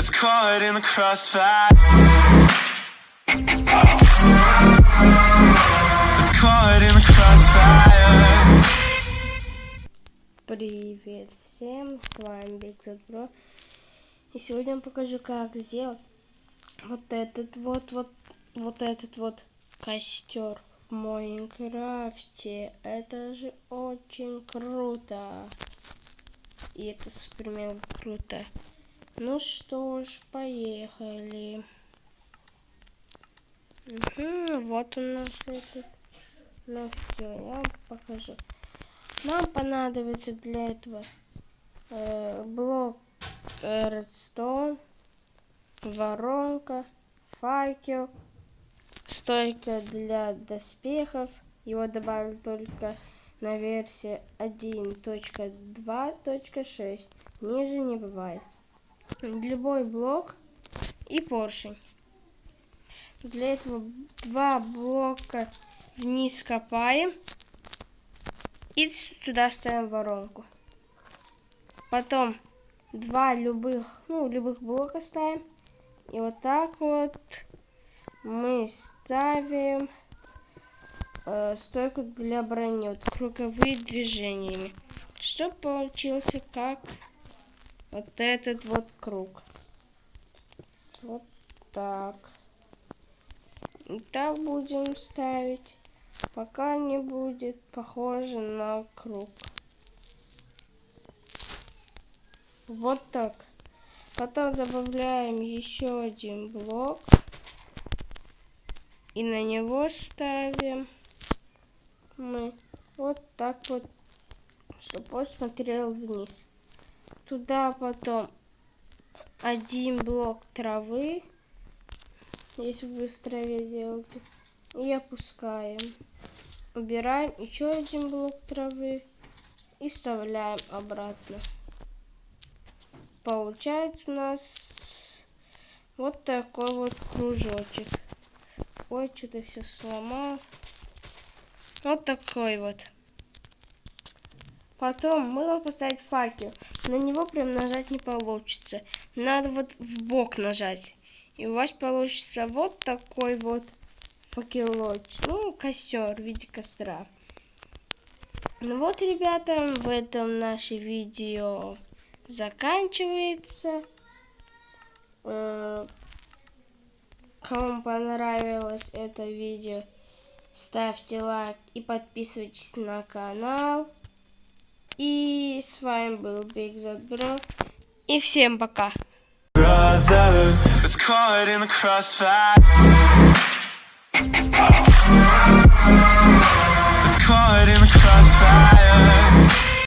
It's caught in the crossfire. It's caught in the crossfire. Привет всем, с вами BigZBro. И сегодня я вам покажу, как сделать вот этот вот костер в Майнкрафте. Это же очень круто. И это супермен круто. Ну что ж, поехали. Вот у нас этот. Ну все, я вам покажу. Нам понадобится для этого блок редстоун, воронка, факел, стойка для доспехов. Его добавили только на версии 1.2.6. Ниже не бывает. Любой блок и поршень. Для этого 2 блока вниз копаем и туда ставим воронку. Потом 2 любых блока ставим. И вот так вот мы ставим стойку для брони, вот круговые движениями, чтобы получился как вот этот вот круг. Вот так. И так будем ставить, пока не будет похоже на круг. Вот так. Потом добавляем еще один блок и на него ставим мы вот так вот, чтобы он смотрел вниз. Туда потом 1 блок травы, если вы в траве делаете, и опускаем. Убираем еще 1 блок травы и вставляем обратно. Получается у нас вот такой вот кружочек. Ой, что-то все сломал. Вот такой вот. Потом мы должны поставить факел. На него прям нажать не получится. Надо вот в бок нажать. И у вас получится вот такой вот факелочек. Ну, костер в виде костра. Ну вот, ребята, в этом наше видео заканчивается. Кому понравилось это видео, ставьте лайк и подписывайтесь на канал. И с вами был BigZBro. И всем пока. Brother, it's caught in the crossfire.